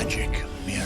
magic mirror.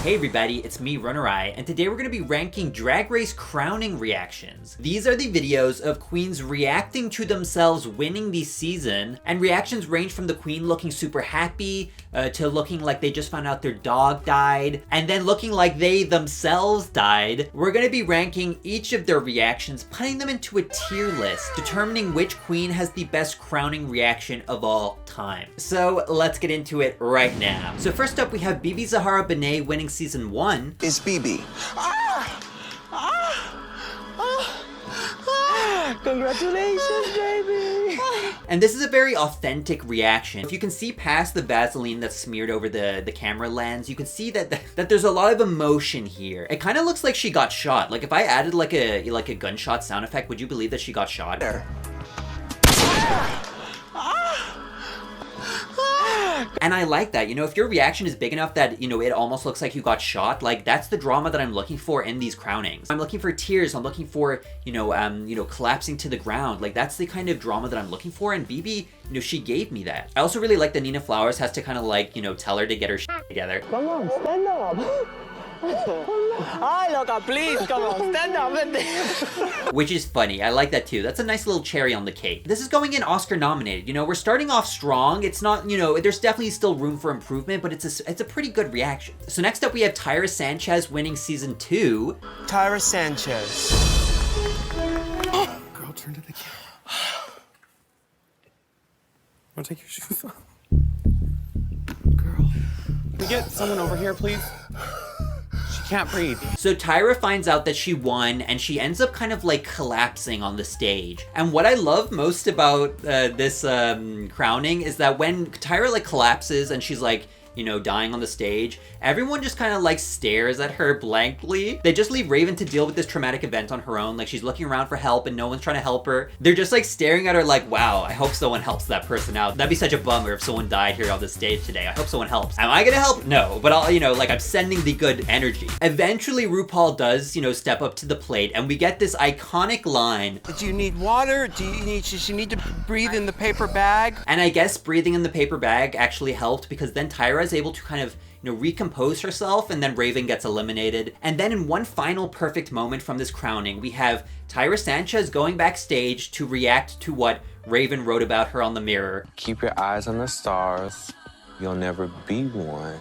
Hey everybody, it's me, RunnerEye, and today we're going to be ranking Drag Race crowning reactions. These are the videos of queens reacting to themselves winning the season, and reactions range from the queen looking super happy, to looking like they just found out their dog died, and then looking like they themselves died. We're going to be ranking each of their reactions, putting them into a tier list, determining which queen has the best crowning reaction of all time. So let's get into it right now. So first up, we have Bibi Zahara Benet winning season 1. It's Bibi. Congratulations, baby! And this is a very authentic reaction. If you can see past the Vaseline that's smeared over the camera lens, you can see that there's a lot of emotion here. It kind of looks like she got shot. Like if I added like a gunshot sound effect, would you believe that she got shot? And I like that, you know, if your reaction is big enough that, you know, it almost looks like you got shot, like that's the drama that I'm looking for in these crownings. I'm looking for tears, I'm looking for, you know, collapsing to the ground. Like that's the kind of drama that I'm looking for, and Bibi, you know, she gave me that. I also really like that Nina Flowers has to kind of like, you know, tell her to get her shit together. Come on, stand up! Hi, Loka, please, come on, stand up! Which is funny, I like that too. That's a nice little cherry on the cake. This is going in Oscar nominated, you know, we're starting off strong. It's not, you know, there's definitely still room for improvement, but it's a pretty good reaction. So next up we have Tyra Sanchez winning season 2. Tyra Sanchez. Girl, turn to the camera. Wanna take your shoes off? Girl. Can we get someone over here, please? She can't breathe. So Tyra finds out that she won, and she ends up kind of like collapsing on the stage. And what I love most about this crowning is that when Tyra like collapses and she's like, you know, dying on the stage, everyone just kind of like stares at her blankly. They just leave Raven to deal with this traumatic event on her own. Like she's looking around for help and no one's trying to help her. They're just like staring at her like, wow, I hope someone helps that person out. That'd be such a bummer if someone died here on the stage today. I hope someone helps. Am I gonna help? No, but I'll, you know, like I'm sending the good energy. Eventually RuPaul does, you know, step up to the plate, and we get this iconic line. Do you need water? Does she need to breathe in the paper bag? And I guess breathing in the paper bag actually helped, because then Tyra is able to kind of, you know, recompose herself, and then Raven gets eliminated. And then in one final perfect moment from this crowning, we have Tyra Sanchez going backstage to react to what Raven wrote about her on the mirror. Keep your eyes on the stars. You'll never be one.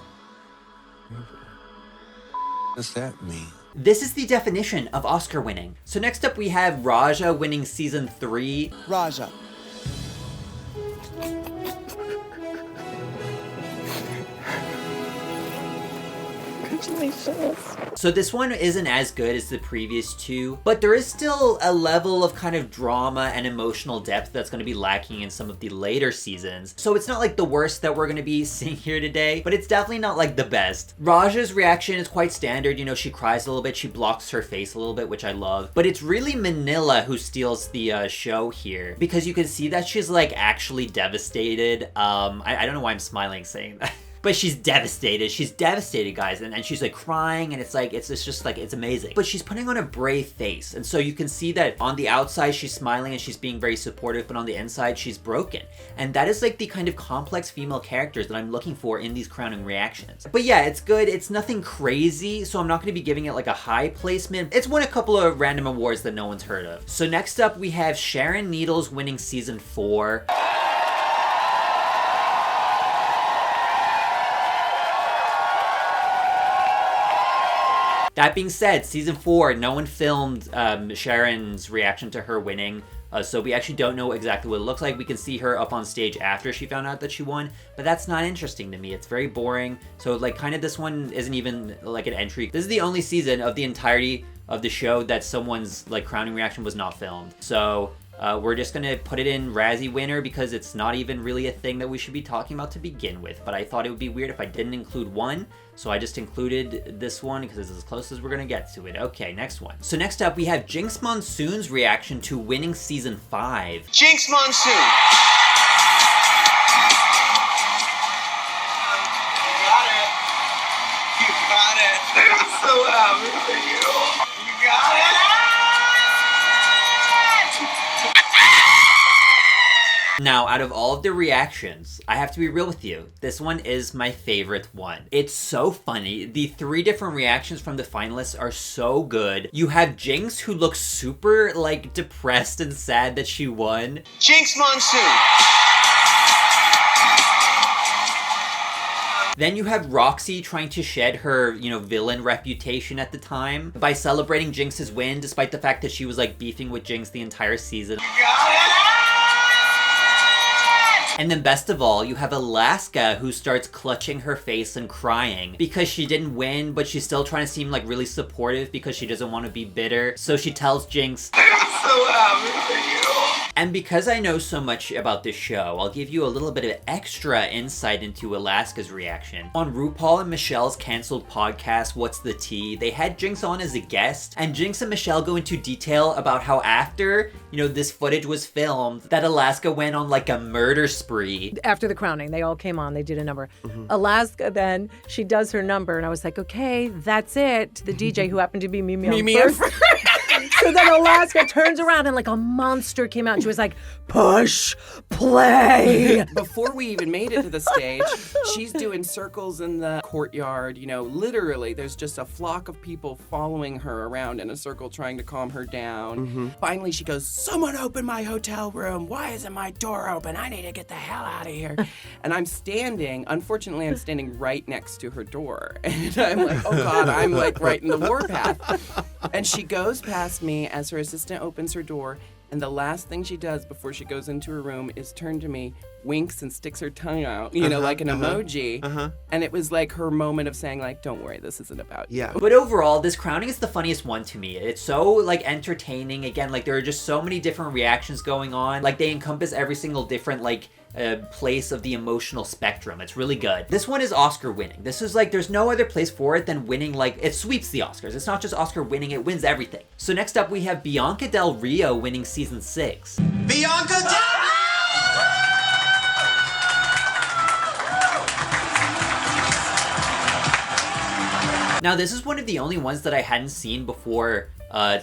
What does that mean? This is the definition of Oscar winning. So next up we have Raja winning season 3. Raja. Congratulations. So this one isn't as good as the previous two, but there is still a level of kind of drama and emotional depth that's going to be lacking in some of the later seasons. So it's not like the worst that we're going to be seeing here today, but it's definitely not like the best. Raja's reaction is quite standard. You know, she cries a little bit, she blocks her face a little bit, which I love. But it's really Manila who steals the show here, because you can see that she's like actually devastated. I don't know why I'm smiling saying that. But she's devastated. She's devastated, guys. And she's like crying, and it's like, it's just like, it's amazing. But she's putting on a brave face. And so you can see that on the outside, she's smiling and she's being very supportive, but on the inside, she's broken. And that is like the kind of complex female characters that I'm looking for in these crowning reactions. But yeah, it's good. It's nothing crazy, so I'm not gonna be giving it like a high placement. It's won a couple of random awards that no one's heard of. So next up, we have Sharon Needles winning season 4. That being said, season 4, no one filmed Sharon's reaction to her winning, so we actually don't know exactly what it looks like. We can see her up on stage after she found out that she won, but that's not interesting to me. It's very boring. So like kind of this one isn't even like an entry. This is the only season of the entirety of the show that someone's like crowning reaction was not filmed. So we're just gonna put it in Razzie winner, because it's not even really a thing that we should be talking about to begin with. But I thought it would be weird if I didn't include one, so I just included this one because it's as close as we're gonna get to it. Okay, next one. So next up we have Jinx Monsoon's reaction to winning season 5. Jinx Monsoon. You got it. You got it. I'm so happy for you. You got it. Now, out of all of the reactions, I have to be real with you. This one is my favorite one. It's so funny. The 3 different reactions from the finalists are so good. You have Jinx, who looks super, like, depressed and sad that she won. Jinx Monsoon. Then you have Roxy trying to shed her, villain reputation at the time by celebrating Jinx's win, despite the fact that she was, like, beefing with Jinx the entire season. And then best of all, you have Alaska, who starts clutching her face and crying because she didn't win, but she's still trying to seem like really supportive because she doesn't want to be bitter. So she tells Jinx, I'm so happy for you. and because I know so much about this show, I'll give you a little bit of extra insight into Alaska's reaction. On RuPaul and Michelle's canceled podcast, What's the Tea, they had Jinx on as a guest, and Jinx and Michelle go into detail about how after, this footage was filmed, that Alaska went on like a murder spree. After the crowning, they all came on, they did a number. Alaska then, she does her number, and I was like, okay, that's it. The DJ, who happened to be Mimi on first. So then Alaska turns around and like a monster came out and she was like, push, play. Before we even made it to the stage, she's doing circles in the courtyard. Literally, there's just a flock of people following her around in a circle trying to calm her down. Finally, she goes, someone open my hotel room. Why isn't my door open? I need to get the hell out of here. And I'm unfortunately, I'm standing right next to her door. And I'm like, oh God, I'm like right in the warpath. And she goes past me as her assistant opens her door, and the last thing she does before she goes into her room is turn to me, winks, and sticks her tongue out, like an emoji. And it was like her moment of saying, like, don't worry, this isn't about you. But overall, this crowning is the funniest one to me. It's so, like, entertaining. Again, like, there are just so many different reactions going on. Like, they encompass every single different, like, place of the emotional spectrum. It's really good. This one is Oscar winning. This is like, there's no other place for it than winning, like, it sweeps the Oscars. It's not just Oscar winning, it wins everything. So next up we have Bianca Del Rio winning season 6. Bianca Del Now this is one of the only ones that I hadn't seen before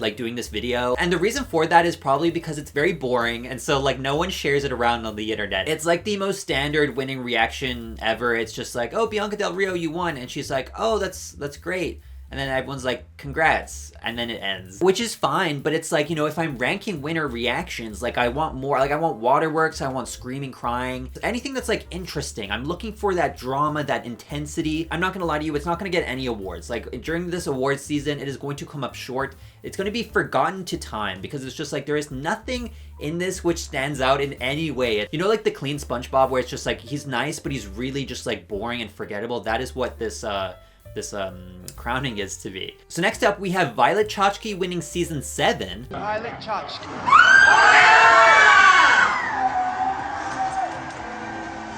like doing this video, and the reason for that is probably because it's very boring, and so like no one shares it around on the internet. It's like the most standard winning reaction ever. It's just like, oh, Bianca Del Rio, you won, and she's like, oh, that's great. And then everyone's like, congrats, and then it ends. Which is fine, but it's like, if I'm ranking winner reactions, like I want more. Like I want waterworks, I want screaming, crying. Anything that's like interesting. I'm looking for that drama, that intensity. I'm not gonna lie to you, it's not gonna get any awards. Like during this awards season, it is going to come up short. It's gonna be forgotten to time because it's just like there is nothing in this which stands out in any way. Like the clean SpongeBob where it's just like, he's nice, but he's really just like boring and forgettable. That is what this crowning is to be. So next up we have Violet Chachki winning season 7. Violet Chachki.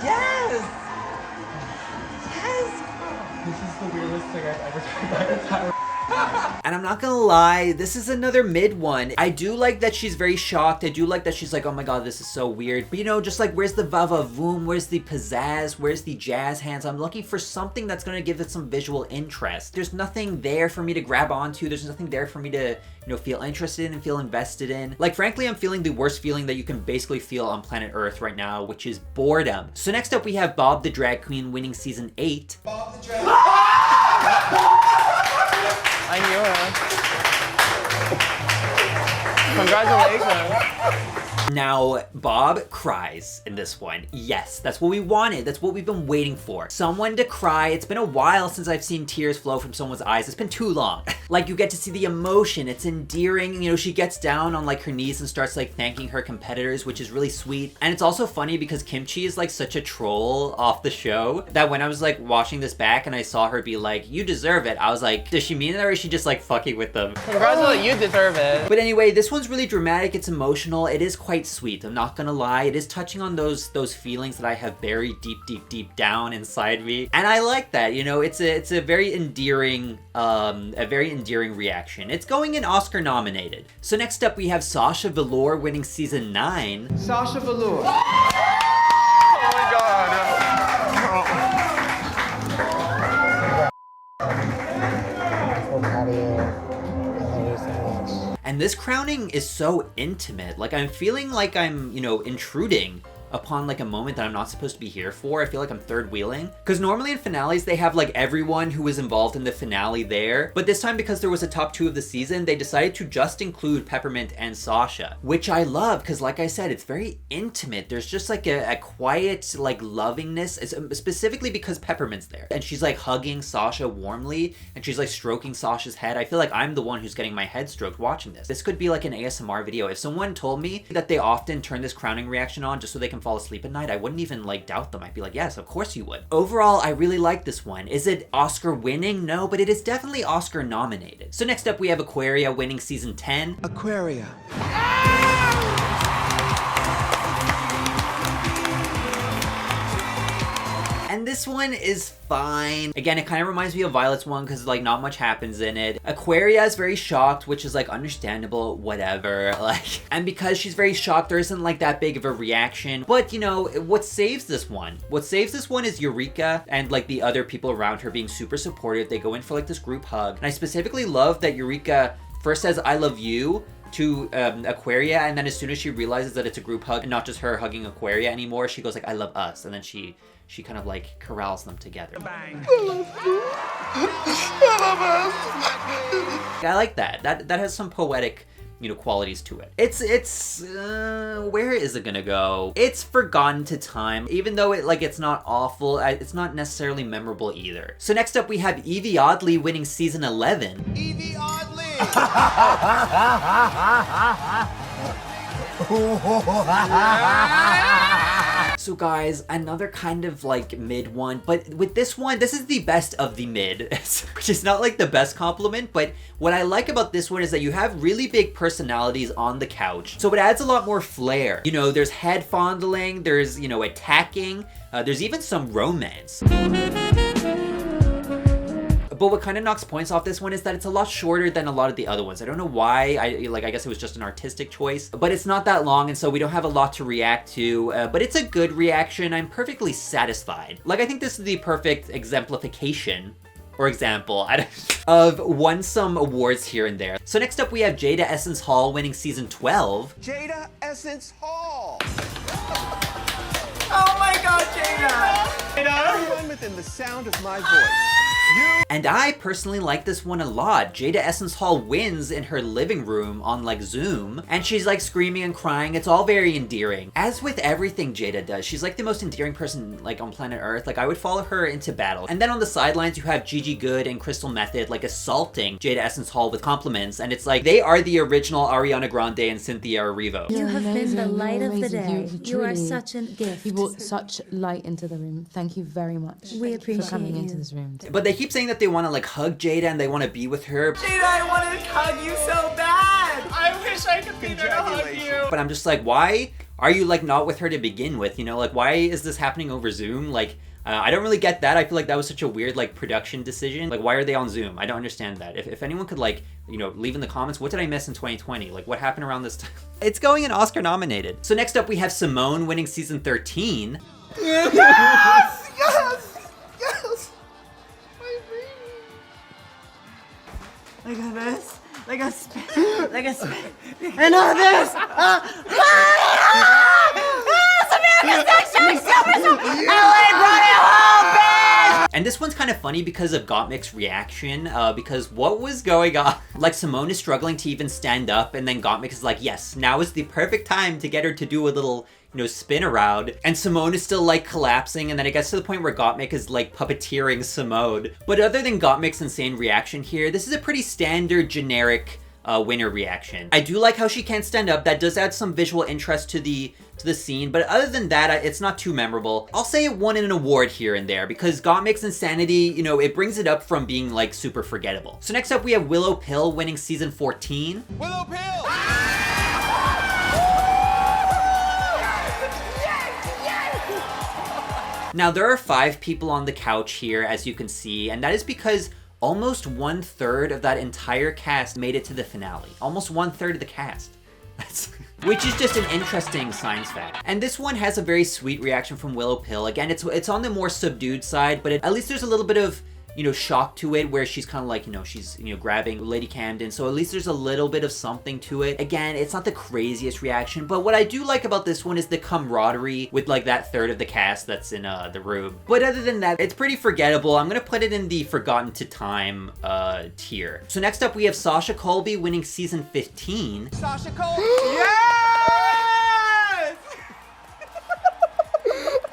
Yes! Yes! This is the weirdest thing I've ever tried my entire life. And I'm not gonna lie, this is another mid one. I do like that she's very shocked. I do like that she's like, oh my god, this is so weird. But just like, where's the va-va-voom? Where's the pizzazz? Where's the jazz hands? I'm looking for something that's gonna give it some visual interest. There's nothing there for me to grab onto. There's nothing there for me to, feel interested in and feel invested in. Like, frankly, I'm feeling the worst feeling that you can basically feel on planet Earth right now, which is boredom. So next up we have Bob the Drag Queen winning season 8. Bob the Drag I knew it. Congratulations. Now, Bob cries in this one. Yes, that's what we wanted. That's what we've been waiting for. Someone to cry. It's been a while since I've seen tears flow from someone's eyes. It's been too long. Like, you get to see the emotion. It's endearing. She gets down on, like, her knees and starts, like, thanking her competitors, which is really sweet. And it's also funny because Kimchi is, like, such a troll off the show that when I was, like, watching this back and I saw her be like, you deserve it, I was like, does she mean it or is she just, like, fucking with them? Congratulations, you deserve it. But anyway, this one's really dramatic. It's emotional. It is quite sweet. I'm not gonna lie. It is touching on those feelings that I have buried deep down inside me, and I like that. It's a very endearing reaction. It's going in Oscar nominated. So next up we have Sasha Velour winning season 9. Sasha Velour. Oh my god. And this crowning is so intimate. Like, I'm feeling like I'm, intruding upon like a moment that I'm not supposed to be here for. I feel like I'm third wheeling. Because normally in finales, they have like everyone who was involved in the finale there. But this time, because there was a top 2 of the season, they decided to just include Peppermint and Sasha, which I love because like I said, it's very intimate. There's just like a quiet like lovingness, specifically because Peppermint's there. And she's like hugging Sasha warmly and she's like stroking Sasha's head. I feel like I'm the one who's getting my head stroked watching this. This could be like an ASMR video. If someone told me that they often turn this crowning reaction on just so they can fall asleep at night, I wouldn't even like doubt them. I'd be like, yes, of course you would. Overall, I really like this one. Is it Oscar winning? No, but it is definitely Oscar nominated. So next up we have Aquaria winning season 10. Aquaria. And this one is fine. Again, it kind of reminds me of Violet's one because like not much happens in it. Aquaria is very shocked, which is like understandable, whatever. Like, and because she's very shocked, there isn't like that big of a reaction. But you know, what saves this one? What saves this one is Eureka and like the other people around her being super supportive. They go in for like this group hug. And I specifically love that Eureka first says, "I love you," to Aquaria, and then as soon as she realizes that it's a group hug and not just her hugging Aquaria anymore, she goes like, "I love us," and then she kind of like corrals them together. Bang. I like that. That has some poetic, you know, qualities to it. It's where is it gonna go? It's forgotten to time. Even though it's not awful, it's not necessarily memorable either. So next up we have Evie Oddly winning season 11. Evie Oddly! So guys, another kind of like mid one, but with this one, this is the best of the mid, which is not like the best compliment, but what I like about this one is that you have really big personalities on the couch, so it adds a lot more flair. You know, there's head fondling, there's, you know, attacking, there's even some romance. But what kind of knocks points off this one is that it's a lot shorter than a lot of the other ones. I don't know why. I guess it was just an artistic choice, but it's not that long, and so we don't have a lot to react to, but it's a good reaction. I'm perfectly satisfied. Like, I think this is the perfect exemplification or example of won some awards here and there. So next up we have Jada Essence Hall winning season 12. Jada Essence Hall! Oh my god, Jada! Everyone within the sound of my voice. And I personally like this one a lot. Jada Essence Hall wins in her living room on like Zoom, and she's like screaming and crying. It's all very endearing. As with everything Jada does, she's like the most endearing person like on planet Earth. Like, I would follow her into battle. And then on the sidelines, you have Gigi Good and Crystal Method like assaulting Jada Essence Hall with compliments, and it's like they are the original Ariana Grande and Cynthia Erivo. You have been the light of the day. You are truly- such a gift. You brought such light into the room. Thank you very much. We appreciate for coming you. into this room. But they keep saying that they want to like hug Jada and they want to be with her. Jada, I want to hug you so bad! I wish I could be there to hug you. But I'm just like, why are you like not with her to begin with? You know, like, why is this happening over Zoom? Like, I don't really get that. I feel like that was such a weird like production decision. Like, why are they on Zoom? I don't understand that. If anyone could like, you know, leave in the comments, what did I miss in 2020? Like, what happened around this time? It's going in Oscar nominated. So next up we have Simone winning season 13. Yes! Yes! Yes! My baby! Look at this. Like a spin. Like a spin. And all this. And this one's kind of funny because of Gottmik's reaction, because what was going on? Like, Simone is struggling to even stand up, and then Gottmik is like, yes, now is the perfect time to get her to do a little, you know, spin around. And Simone is still like collapsing, and then it gets to the point where Gottmik is like puppeteering Simone. But other than Gottmik's insane reaction here, this is a pretty standard, generic winner reaction. I do like how she can't stand up. That does add some visual interest to the scene, but other than that, it's not too memorable. I'll say it won an award here and there because Gottmik's insanity, you know, it brings it up from being like super forgettable. So next up we have Willow Pill winning season 14. Willow Pill! Now there are 5 people on the couch here, as you can see, and that is because almost 1/3 of that entire cast made it to the finale. Almost 1/3 of the cast. Which is just an interesting science fact. And this one has a very sweet reaction from Willow Pill. Again, it's on the more subdued side, but at least there's a little bit of shock to it where she's kind of like, she's, grabbing Lady Camden. So at least there's a little bit of something to it. Again, it's not the craziest reaction, but what I do like about this one is the camaraderie with like that third of the cast that's in the room. But other than that, it's pretty forgettable. I'm gonna put it in the forgotten to time tier. So next up we have Sasha Colby winning season 15. Sasha Colby! Yes!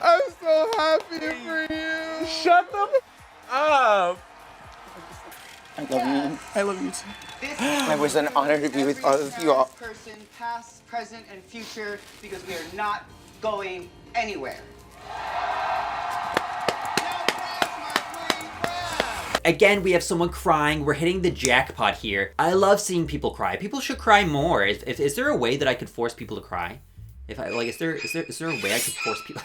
I'm so happy for you. Shut the up. I love you. I love you too. It was an honor to be with all of you all. Person, past, present, and future, because we are not going anywhere. Again, we have someone crying. We're hitting the jackpot here. I love seeing people cry. People should cry more. Is there a way that I could force people to cry? Is there a way I could force people?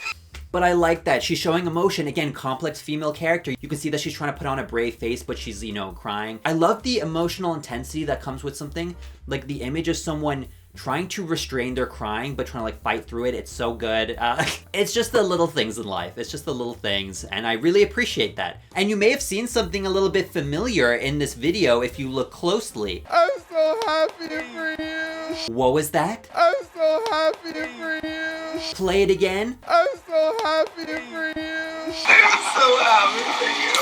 But I like that. She's showing emotion. Again, complex female character. You can see that she's trying to put on a brave face, but she's, crying. I love the emotional intensity that comes with something. Like the image of someone trying to restrain their crying, but trying to like fight through it. It's so good. It's just the little things in life. It's just the little things. And I really appreciate that. And you may have seen something a little bit familiar in this video if you look closely. I'm so happy for you. What was that? I'm so happy for you. Play it again. I'm so happy for you. I'm so happy for you.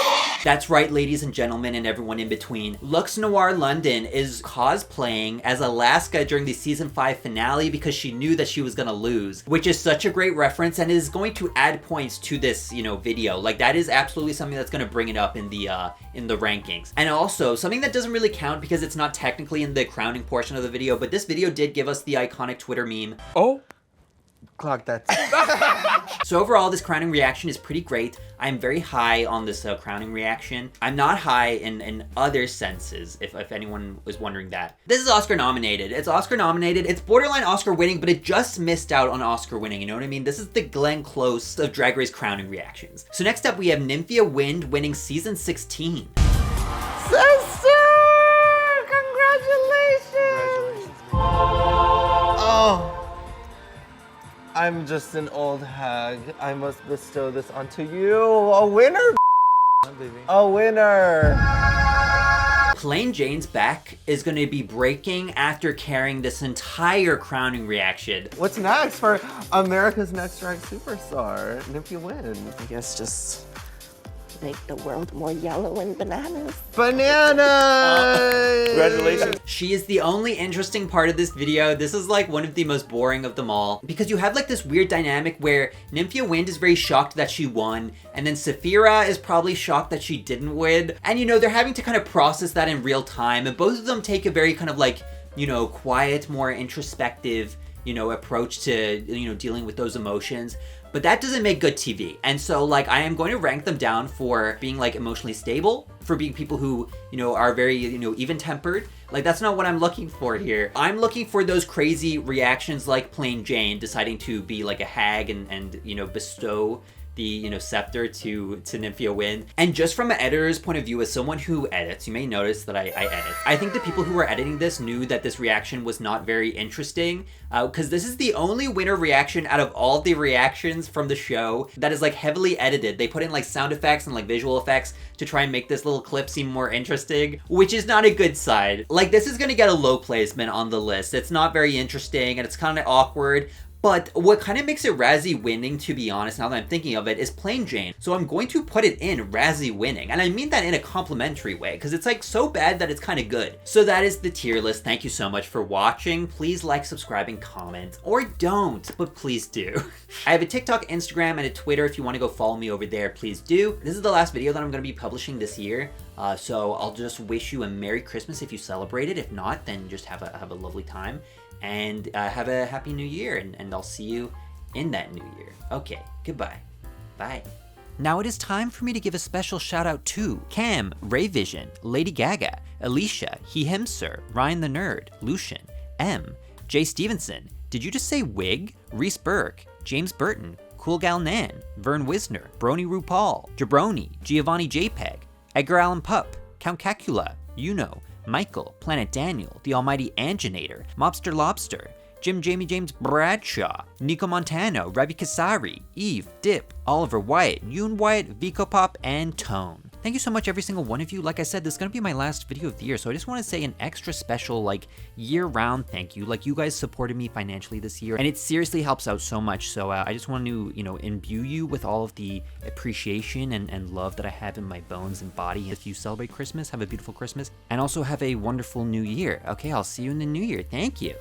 That's right, ladies and gentlemen, and everyone in between. Lux Noir London is cosplaying as Alaska during the season 5 finale because she knew that she was gonna lose, which is such a great reference and is going to add points to this, video. Like that is absolutely something that's gonna bring it up in the rankings. And also something that doesn't really count because it's not technically in the crowning portion of the video, but this video did give us the iconic Twitter meme. Oh. Clock that. So overall, this crowning reaction is pretty great. I'm very high on this crowning reaction. I'm not high in other senses, if anyone was wondering that. This is Oscar nominated. It's Oscar nominated. It's borderline Oscar winning, but it just missed out on Oscar winning, you know what I mean? This is the Glenn Close of Drag Race crowning reactions. So next up, we have Nymphia Wind winning season 16. Sister! Congratulations! Oh. I'm just an old hag. I must bestow this onto you. A winner, a winner. Plain Jane's back is going to be breaking after carrying this entire crowning reaction. What's next for America's Next Drag Superstar? Nymphia Wind. I guess just make the world more yellow and bananas. Bananas! Congratulations. She is the only interesting part of this video. This is like one of the most boring of them all because you have like this weird dynamic where Nymphia Wind is very shocked that she won and then Saphira is probably shocked that she didn't win. And they're having to kind of process that in real time and both of them take a very kind of like, quiet, more introspective, approach to, dealing with those emotions. But that doesn't make good TV. And so like I am going to rank them down for being like emotionally stable, for being people who, are very, even-tempered. Like that's not what I'm looking for here. I'm looking for those crazy reactions like Plain Jane deciding to be like a hag and bestow the scepter to Nymphia Wind. And just from an editor's point of view, as someone who edits, you may notice that I edit. I think the people who were editing this knew that this reaction was not very interesting because this is the only winner reaction out of all the reactions from the show that is like heavily edited. They put in like sound effects and like visual effects to try and make this little clip seem more interesting, which is not a good side. Like this is gonna get a low placement on the list. It's not very interesting and it's kind of awkward. But what kind of makes it Razzie winning, to be honest, now that I'm thinking of it, is Plain Jane. So I'm going to put it in Razzie winning. And I mean that in a complimentary way, because it's like so bad that it's kind of good. So that is the tier list. Thank you so much for watching. Please like, subscribe, and comment. Or don't, but please do. I have a TikTok, Instagram, and a Twitter. If you want to go follow me over there, please do. This is the last video that I'm going to be publishing this year. So I'll just wish you a Merry Christmas if you celebrate it. If not, then just have a lovely time. And have a happy new year, and I'll see you in that new year. Okay, goodbye. Bye. Now it is time for me to give a special shout out to Cam, Ray Vision, Lady Gaga, Alicia, He Him Sir, Ryan the Nerd, Lucian, M, Jay Stevenson, did you just say Wig? Reese Burke, James Burton, Cool Gal Nan, Vern Wisner, Brony RuPaul, Jabroni, Giovanni JPEG, Edgar Allan Pup, Count Cacula, Michael, Planet Daniel, The Almighty Anginator, Mobster Lobster, Jim Jamie James Bradshaw, Nico Montano, Ravi Kasari, Eve, Dip, Oliver Wyatt, Yoon Wyatt, Vico Pop, and Tone. Thank you so much, every single one of you. Like I said, this is gonna be my last video of the year, so I just wanna say an extra special, like, year-round thank you. Like, you guys supported me financially this year, and it seriously helps out so much, so I just want to, you know, imbue you with all of the appreciation and love that I have in my bones and body. If you celebrate Christmas, have a beautiful Christmas, and also have a wonderful new year. Okay, I'll see you in the new year. Thank you.